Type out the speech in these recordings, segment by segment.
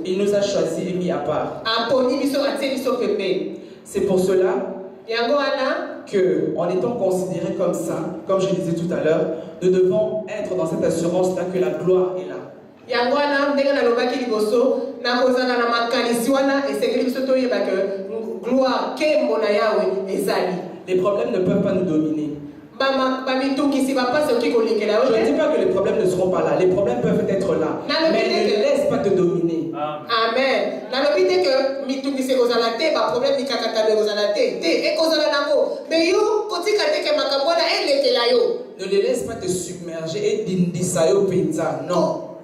Il nous a choisis et mis à part. C'est pour cela que, en étant considérés comme saints, comme je disais tout à l'heure, nous devons être dans cette assurance-là que la gloire est là. Les problèmes ne peuvent pas nous dominer. Je ne dis pas que les problèmes ne seront pas là. Les problèmes peuvent être là. Mais ne les laisse pas te dominer. Amen. Ne les laisse pas te submerger et d'indisayo penza. Non.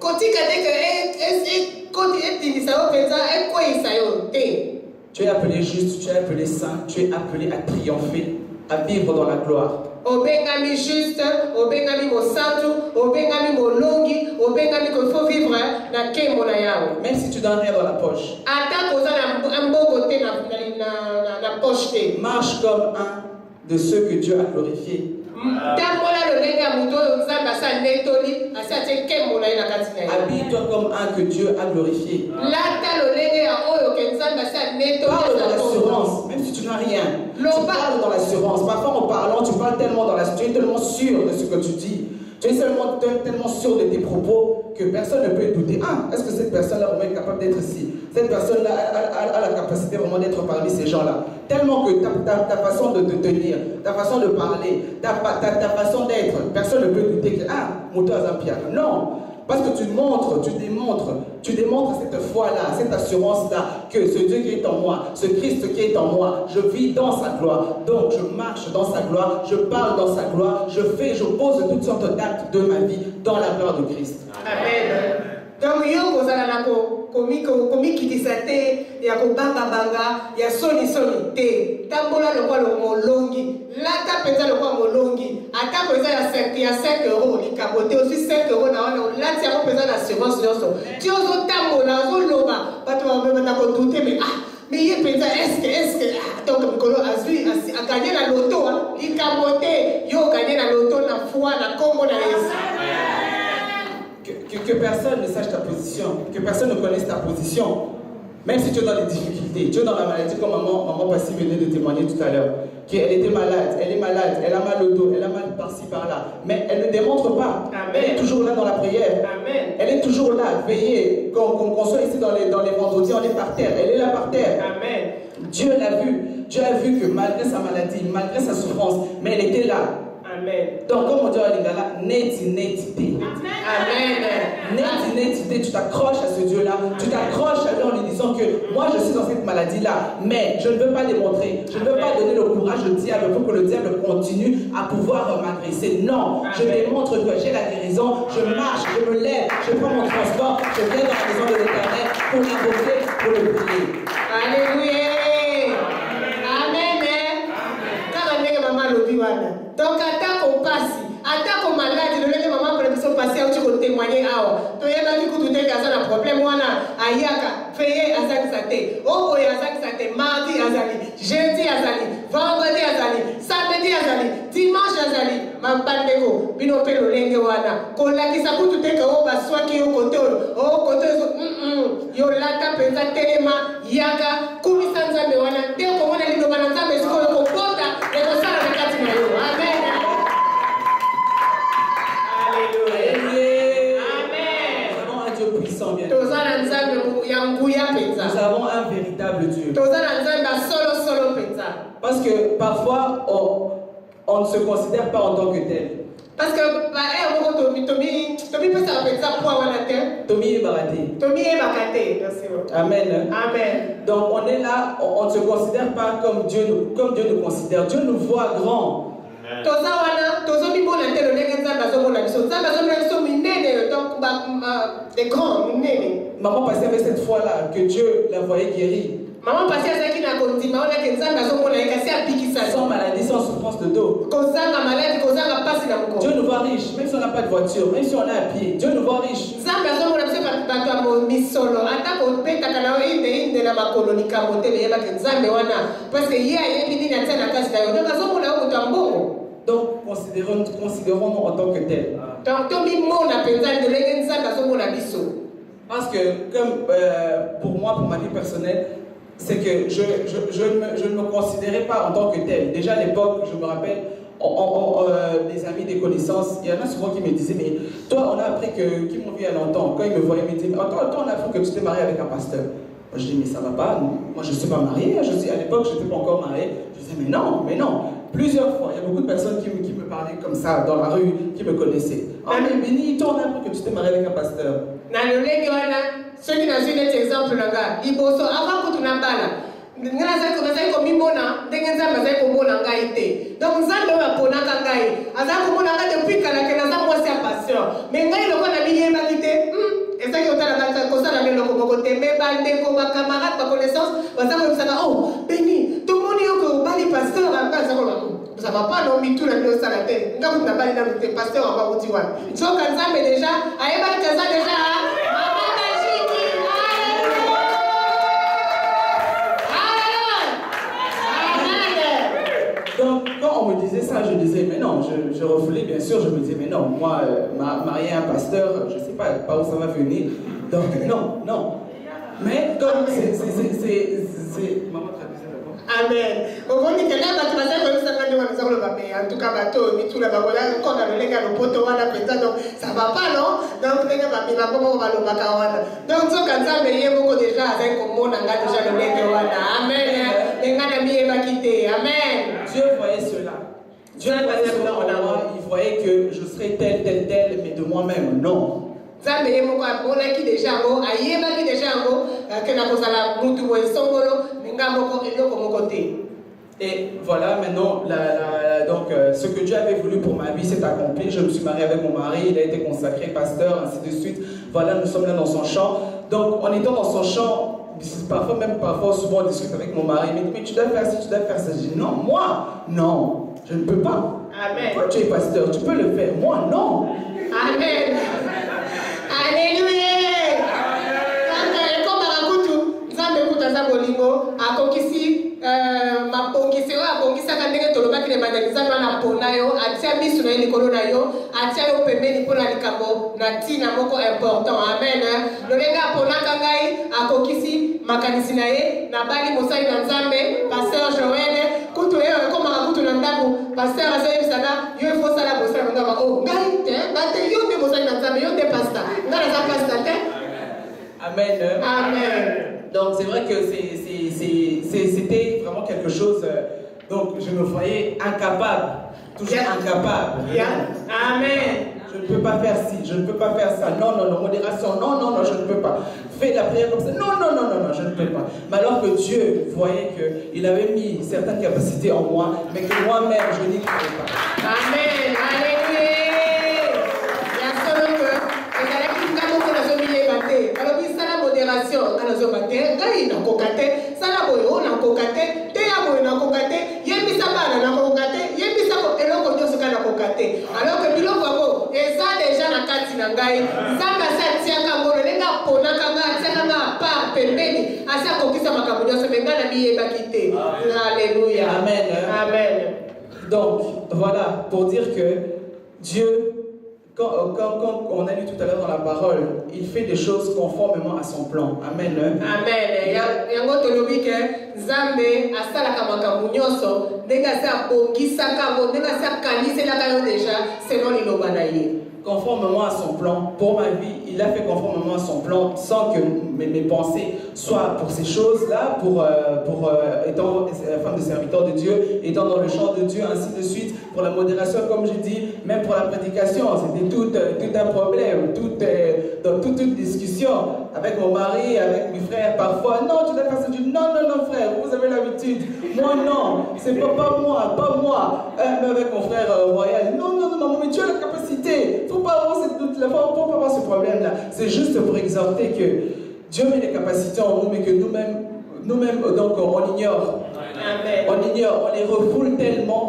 Tu es appelé juste, tu es appelé saint, tu es appelé à triompher, à vivre dans la gloire. Obengami juste, obengami mo santu, obengami mo longi, obengami qu'il faut vivre na kembo na yao. Même si tu donnes rien dans la poche. Ata koza na mbokote na poche te. Marche comme un de ceux que Dieu a glorifiés. Habille-toi comme un que Dieu a glorifié. Parle dans l'assurance, même si tu n'as rien. Tu parles dans l'assurance. Parfois en parlant, tu parles tellement dans l'assurance. Tu es tellement sûr de ce que tu dis. Tu es tellement sûr de tes propos que personne ne peut douter. Ah, est-ce que cette personne-là vraiment est capable d'être ici? Cette personne-là a la capacité vraiment d'être parmi ces gens-là. Tellement que ta façon de te tenir, ta façon de parler, ta façon d'être, personne ne peut douter que Mouto Azampia. Non, parce que tu démontres cette foi-là, cette assurance-là, que ce Dieu qui est en moi, ce Christ qui est en moi, je vis dans sa gloire. Donc je marche dans sa gloire, je parle dans sa gloire, je pose toutes sortes d'actes de ma vie dans la gloire de Christ. Amen. Donc yo kozala na komi kitisate ya kobanga ya soni te tambola lokwa molongi lata penza lokwa molongi ata penza ya 5 euros likabote aussi 5 euros na wana lati ya penza na assurance nyonso ti ozo tambola ozo loba bato ba na ko douter mais ye penza est-ce donc mikolo azui a gagné la loto likabote yo gagné la loto na foi na kombo na Yesu. Que personne ne sache ta position, que personne ne connaisse ta position, même si tu es dans les difficultés, tu es dans la maladie comme maman Passy venait de témoigner tout à l'heure, qu'elle était malade, elle est malade, elle a mal au dos, elle a mal par-ci par-là, mais elle ne démontre pas. Amen. Elle est toujours là dans la prière. Amen. Elle est toujours là, veillée. Qu'on soit ici dans les vendredis, on est par terre, elle est là par terre. Amen. Dieu l'a vu. Dieu a vu que malgré sa maladie, malgré sa souffrance, mais elle était là. Amen. Donc, comme on dit à Lingala, netité. Amen. Netité, tu t'accroches à ce Dieu-là, tu t'accroches à lui en lui disant que moi je suis dans cette maladie-là, mais je ne veux pas démontrer, je ne veux pas donner le courage au diable pour que le diable continue à pouvoir m'agresser. Non, je démontre que j'ai la guérison, je marche, je me lève, je prends mon transport, je viens dans la maison de l'Éternel pour l'invoquer, pour le prier. Alléluia. Amen. Donc, attaque au passé, attaque au malade, le lendemain, maman, pour sont passés à témoigner. Tu es là, tu as un problème, ayaka, feye azali sate, oko azali sate, mardi azali, jeudi azali, vendredi azali, samedi azali, dimanche azali, mampandeko, bino pe lolenge wana, kolakisa kutu teka o baswaki yo kote yo lata penza telema, yaka, kumisa nzambe wana, teo komona lido bana nzambe siko yo kopota, eko sala na kati na yo. Amen. Nous avons un véritable Dieu. Parce que parfois on ne se considère pas en tant que tel. Parce que Tomi est baraté. Amen. Amen. Donc on est là, on ne se considère pas comme Dieu nous considère. Dieu nous voit grand. Maman Passy avait cette foi-là que Dieu la voyait guérie. Maman Passy sans maladie, sans souffrance de dos. Dieu nous voit riche, même si on n'a pas de voiture, même si on est à pied. Dieu nous voit riche. Donc considérons-nous en tant que tel. Parce que, comme pour moi, pour ma vie personnelle, c'est que je ne me considérais pas en tant que tel. Déjà à l'époque, je me rappelle, des amis, des connaissances, il y en a souvent qui me disaient, mais toi, on a appris qui m'ont vu il y a longtemps. Quand ils me voyaient, ils me disaient, toi, on a appris que tu t'es marié avec un pasteur. Moi, je dis, mais ça va pas, moi je ne suis pas marié. À l'époque, je n'étais pas encore marié. Je disais, mais non. Plusieurs fois, il y a beaucoup de personnes qui me parlaient comme ça dans la rue, qui me connaissaient. Oh, mais Béni, toi, on a appris que tu t'es marié avec un pasteur. Ceux qui ont un exemple, avant que tu n'en parles, nazali komimona ndenge nzambe azali komona ngai te. Donc nzambe oyo aponaka ngai azali komona ngai depuis kala ke naza mwasi ya passion. Mais ngai loko na miyebaki te ezaki otalaka kosala leloko moko te. Me bandeko bacamarade baconnaissance baza koyebisaka oh Béni tomoni yo ke obali pasteur anga aza koloba ça va pas non mituna nde osala te nga kutu nabali nanu te pasteur anga kuti wana soka nzambe deja ayebaki te aza deja Donc, quand on me disait ça, je disais, mais non, je refoulais, bien sûr, je me disais, mais non, moi, marier un pasteur, je ne sais pas où ça va venir. Donc, non. Mais comme c'est... Maman traduisait d'abord. Amen. En tout cas, ça va pas, non? Donc, Amen. Dieu voyait cela. Dieu voyait cela en moi. Il voyait que je serais tel, mais de moi-même, non. Et voilà, maintenant, donc, ce que Dieu avait voulu pour ma vie s'est accompli. Je me suis marié avec mon mari, il a été consacré pasteur, ainsi de suite. Voilà, nous sommes là dans son champ. Donc, en étant dans son champ, parfois, souvent, on discute avec mon mari. Mais tu dois faire ci, tu dois faire ça. Je dis non, moi, non, je ne peux pas. Amen. Toi, tu es pasteur, tu peux le faire. Moi, non. Amen. Alléluia. mabongiselo abongisaka ndenge tolobaki na banda nzambe wana mpona yo atia miso na ye likolo na yo atia yo pembeni mpona likambo na ntina moko important. Amen. Lolenge aponaka ngai akokisi makanisi na ye nabali mosali na nzambe pasteur Joël kutu ye ekomaka kutu na ndako pasteur azayebisaka yo efosala mosala na ngaba o ngai te bate yo nde mosali na nzambe yo nde pasteur ngai naza pasteur te. Amen. Amen. Donc c'est vrai que c'était vraiment quelque chose, donc je me voyais incapable, toujours incapable. Amen. Je ne peux pas faire ci, je ne peux pas faire ça, non, modération, non, je ne peux pas. Fais la prière comme ça, non, je ne peux pas. Mais alors que Dieu voyait qu'il avait mis certaines capacités en moi, mais que moi-même je n'y croyais pas. Amen. Alléluia. Alors, il y a la modération. Alors, il y a la modération. Sala boyo na kokate, te ya boyo na kokate, yebisa bana na kokate, yebisa ko eloko nyoso kana kokate. Alors que biloko ngo eza déjà na kati na ngai, nzamba sa tiaka ngolo lenga pona kanga tiaka na pa pembeni, asa kokisa makambo nyoso menga na biyeba kite. Alléluia. Amen. Amen. Donc voilà, pour dire que Dieu, quand on a lu tout à l'heure dans la parole, il fait des choses conformément à son plan. Amen. Amen. Yango tolobi ke Nzambe asalaka makambo nyonso ndenge asa bongisaka ngo ndenge asa kaniselaka yo déjà selon liloba na ye. Conformément à son plan, pour ma vie, il a fait conformément à son plan sans que mes pensées soient pour ces choses-là, pour étant femme de serviteur de Dieu, étant dans le champ de Dieu, ainsi de suite, pour la modération, comme je dis, même pour la prédication, c'était tout un problème, dans toute discussion avec mon mari, avec mes frères, parfois, non, tu dois faire ça, non, frère, vous avez l'habitude, moi non, c'est pas moi, mais avec mon frère royal, non, maman, mais tu as la capacité, faut pas avoir cette doute-là, faut pas avoir ce problème-là. C'est juste pour exhorter que Dieu met des capacités en nous, mais que nous-mêmes, donc, on ignore. Amen. On ignore, on les refoule tellement,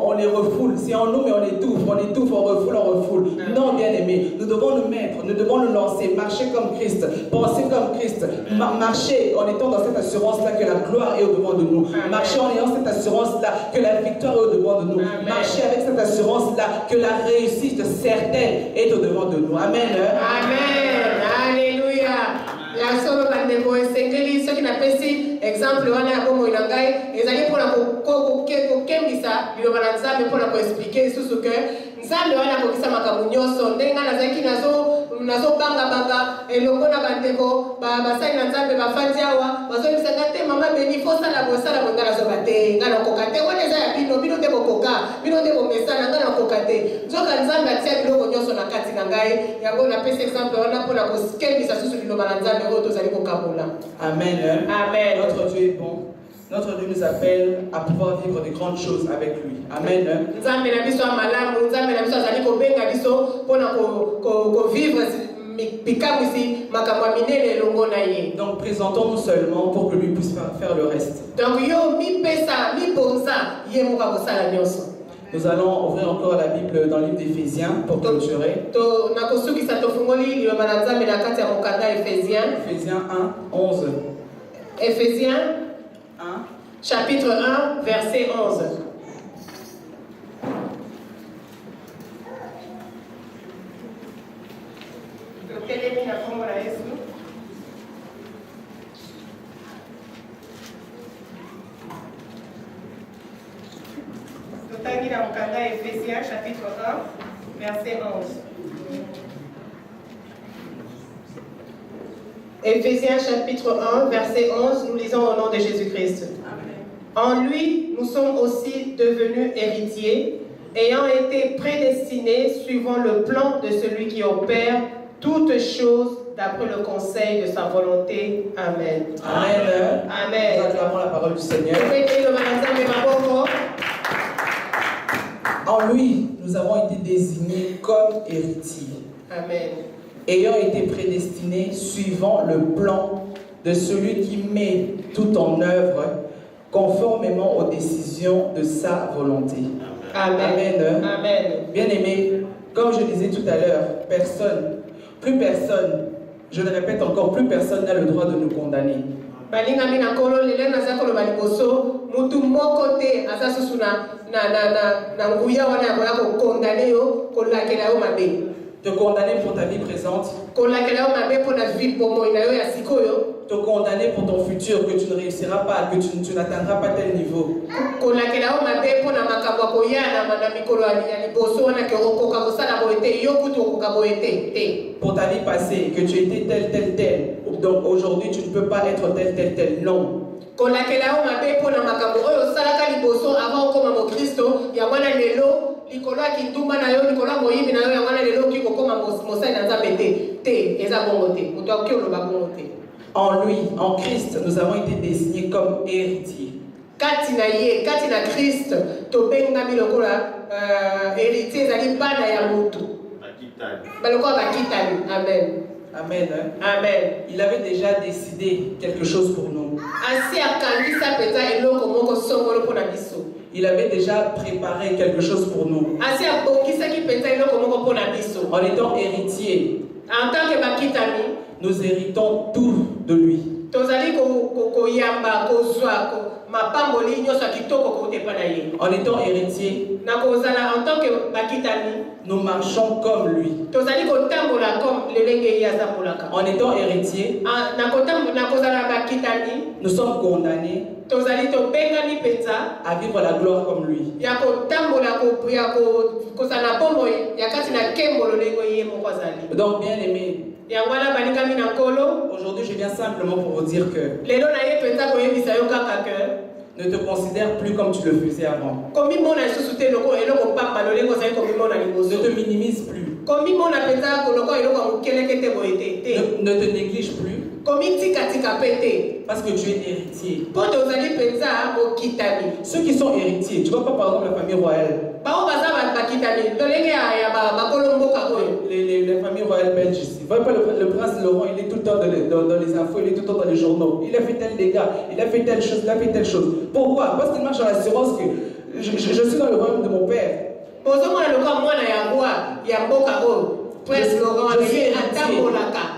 c'est en nous, mais on refoule. Amen. Non, bien aimé, nous devons nous lancer, marcher comme Christ, penser comme Christ, marcher en étant dans cette assurance-là que la gloire est au-devant de nous. Amen. Marcher en ayant cette assurance-là que la victoire est au-devant de nous. Amen. Marcher avec cette assurance-là que la réussite certaine est au-devant de nous. Amen. Amen. Alléluia. solo bandeko esengeli soki napesi exemple wana ya bongo na ngai ezali mpona kokembisa liloba na nzambe mpona koexplike lisusu ke nzambe wana akokisa makambo nyonso ndenge ngai nazalaki nazobangabanga elongo na bandeko basali na nzambe bafandi awa bazoyebisanga te mama beni fosala bosala bonga nazoba te ngai nakoka te wana eza ya bino nde bokoka bino nde bomesana ngai nakoka te nzoka nzambe atia biloko nyonso na kati na ngai yango napesi exemple wana mpona kokembisa susu liloba na nzambe oyo tozali kokabola. Amen. Amen. Notre Dieu est bon. Notre Dieu nous appelle à pouvoir vivre de grandes choses avec lui. Amen. Nzambe na biso malamu, nzambe na biso azali kobenga biso mpona kovivre bikamwisi makambo ya minene elongo na ye. Donc présentons-nous seulement pour que lui puisse faire le reste. Donc yo mipesa mibonza ye moko akosala nyonso. Nous allons ouvrir encore la Bible dans le livre d'Éphésiens pour clôturer. Éphésiens 1, 11. Éphésiens 1. Chapitre 1, verset 11. Éphésiens chapitre 1, verset 11. Éphésiens chapitre 1, verset 11, nous lisons au nom de Jésus-Christ. En lui, nous sommes aussi devenus héritiers, ayant été prédestinés suivant le plan de celui qui opère toutes choses d'après le conseil de sa volonté. Amen. Amen. Amen. Nous acclamons la parole du Seigneur. En lui, nous avons été désignés comme héritiers. Amen. Ayant été prédestinés suivant le plan de celui qui met tout en œuvre conformément aux décisions de sa volonté. Amen. Amen. Amen. Bien-aimés, comme je disais tout à l'heure, plus personne, je le répète encore, plus personne n'a le droit de nous condamner. Mutu moko te aza susu na nguya wana ya kola kokondane yo kolakela yo mabe. Te condamner pour ta vie présente. Kolakela yo mabe pour la vie bomoi na yo ya sikoyo. Te condamner pour ton futur, que tu ne réussiras pas, que tu n'atteindras pas tel niveau. Kolakela yo mabe pour na makambo koyana na mikolo ya liboso wana ke okoka kosala boete yo kutu okoka boete te. Pour ta vie passée, que tu étais tel. Donc aujourd'hui tu ne peux pas être tel. Non. Kolakela yo mabe pour na makambo oyo salaka liboso avant okoma mo Kristo ya mwana lelo likolo akindumba na yo likolo moyimi na yo ya mwana lelo ki kokoma mosali na Nzambe te eza bongo te moto akoki oloba bongo te. En lui, en Christ, nous avons été désignés comme héritiers. Kati na Christ tobengami lokola héritier ezali bana ya mutu balokola bakitani. Amen. Amen. Amen. Il avait déjà décidé quelque chose pour nous. Il avait déjà préparé quelque chose pour nous. En étant héritier, en tant que bakitani, nous héritons tout de lui. En étant héritier, en tant que bakitani, nous marchons comme lui. En étant héritier, nous sommes condamnés à vivre la gloire comme lui. Donc, bien aimé, aujourd'hui je viens simplement pour vous dire que ne te considère plus comme tu le faisais avant. Ne te minimise plus. Ne te néglige plus. Parce que tu es héritier. Ceux qui sont héritiers, tu vois pas par exemple la famille royale. Les familles royales belges ici. Vous voyez pas le prince Laurent, il est tout le temps dans les infos, il est tout le temps dans les journaux. Il a fait tel dégât, il a fait telle chose, il a fait telle chose. Pourquoi? Parce qu'il marche dans l'assurance que je suis dans le royaume de mon père.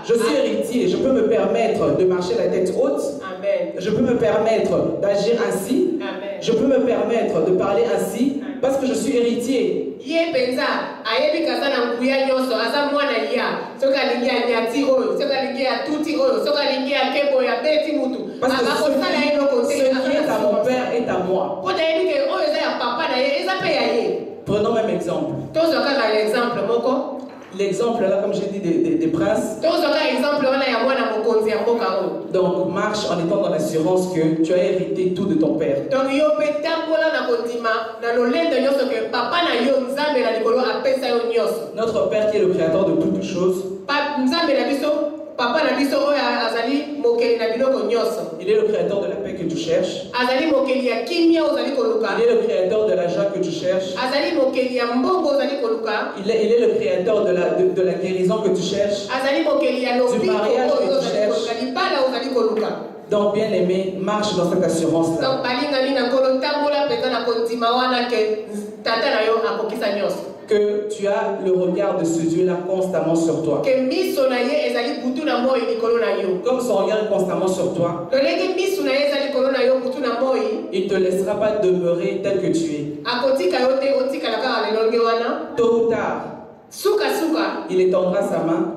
Je suis héritier, je peux me permettre de marcher la tête haute. Amen. Je peux me permettre d'agir ainsi. Amen. Je peux me permettre de parler ainsi. Amen. Parce que je suis héritier. Ye penza ayebi kazana nguya nyoso aza mwana ya soka lingia nyati oyo soka lingia tuti oyo soka lingia kebo ya beti mutu Parce que ce qui est à mon père est à moi. Pota yebi ke oyo za ya papa na ye eza pe ya ye. Prenons même exemple. Tozo kaka l'exemple moko. L'exemple là, comme j'ai dit, des princes. Donc marche en étant dans l'assurance que tu as hérité tout de ton père. Notre père qui est le créateur de toutes choses. Il est le créateur de la paix que tu cherches. Il est le créateur de la joie que tu cherches. Il est le créateur de la guérison que tu cherches. Du mariage que tu cherches. Donc bien aimé, marche dans cette assurance-là. Que tu as le regard de ce Dieu-là constamment sur toi. Comme son regard est constamment sur toi, il ne te laissera pas demeurer tel que tu es. Tôt ou tard, il étendra sa main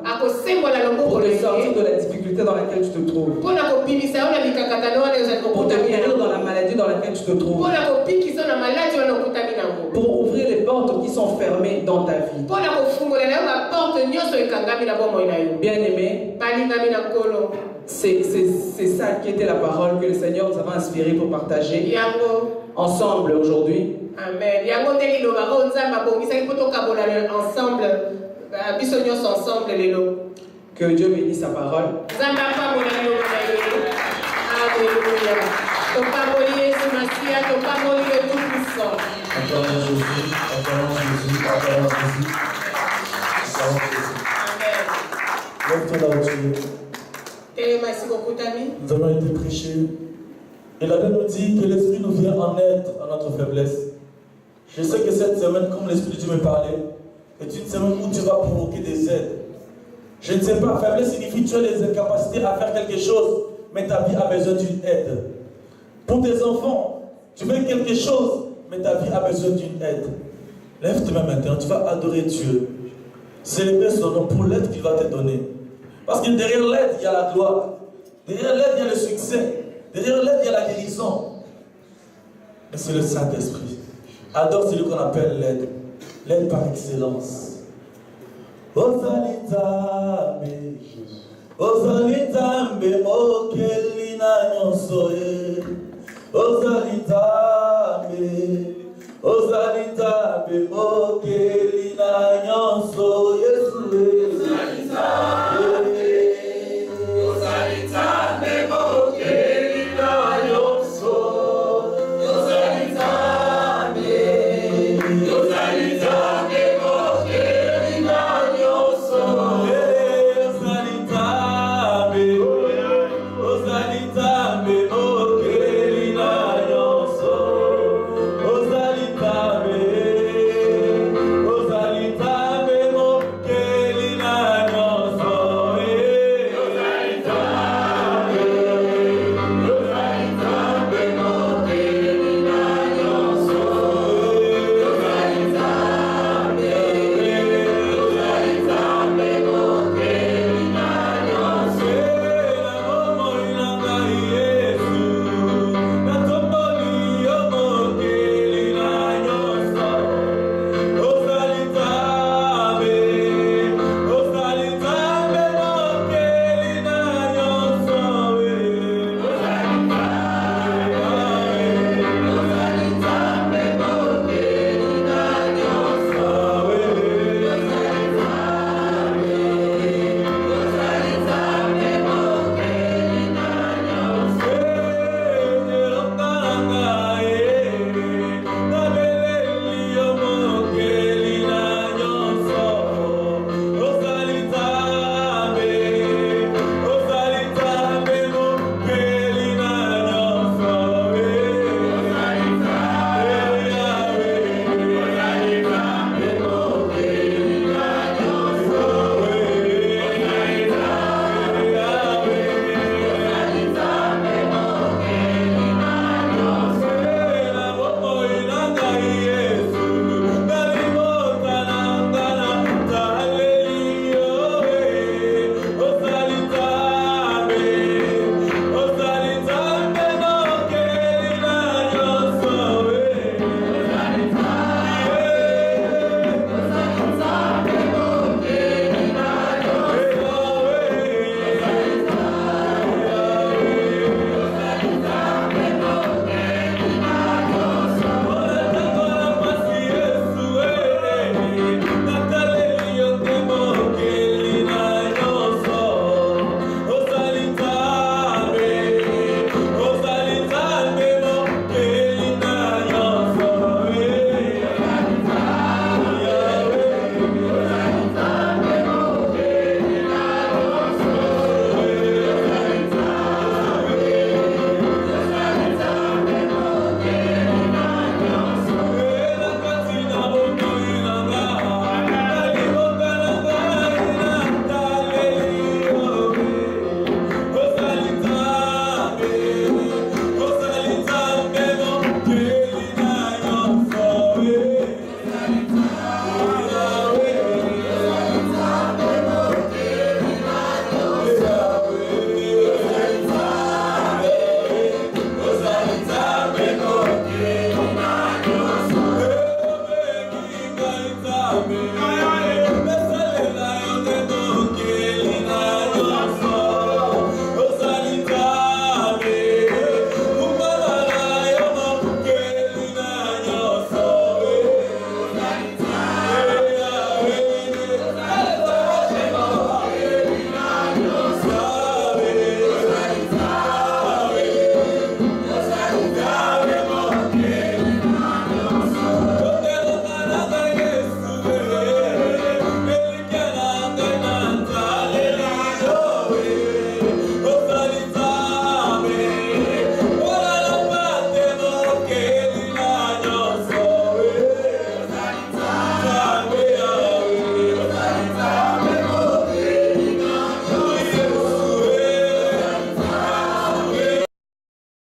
pour te sortir de la difficulté dans laquelle tu te trouves. Pour te guérir dans la maladie dans laquelle tu te trouves. Pour ouvrir les portes qui sont fermées dans ta vie. Bien aimé, c'est ça qui était la parole que le Seigneur nous avait inspirée pour partager ensemble aujourd'hui. Amen. Que Dieu bénisse sa parole. Nous avons été prêchés. Et la Bible nous dit que l'Esprit nous vient en aide à notre faiblesse. Je sais que cette semaine, comme l'Esprit de Dieu me parlait, est une semaine où Dieu va provoquer des aides. Je ne sais pas, faiblesse signifie que tu as des incapacités à faire quelque chose, mais ta vie a besoin d'une aide. Pour tes enfants, tu veux quelque chose, mais ta vie a besoin d'une aide. Lève-toi maintenant, tu vas adorer Dieu. Célébrer son nom pour l'aide qu'il va te donner. Parce que derrière l'aide, il y a la gloire. Derrière l'aide, il y a le succès. Derrière l'aide, il y a la guérison. Et c'est le Saint-Esprit. Adore celui qu'on appelle l'aide. L'aide par excellence. Ozalitambe, Ozalitambe, Mokelina Nyosoye.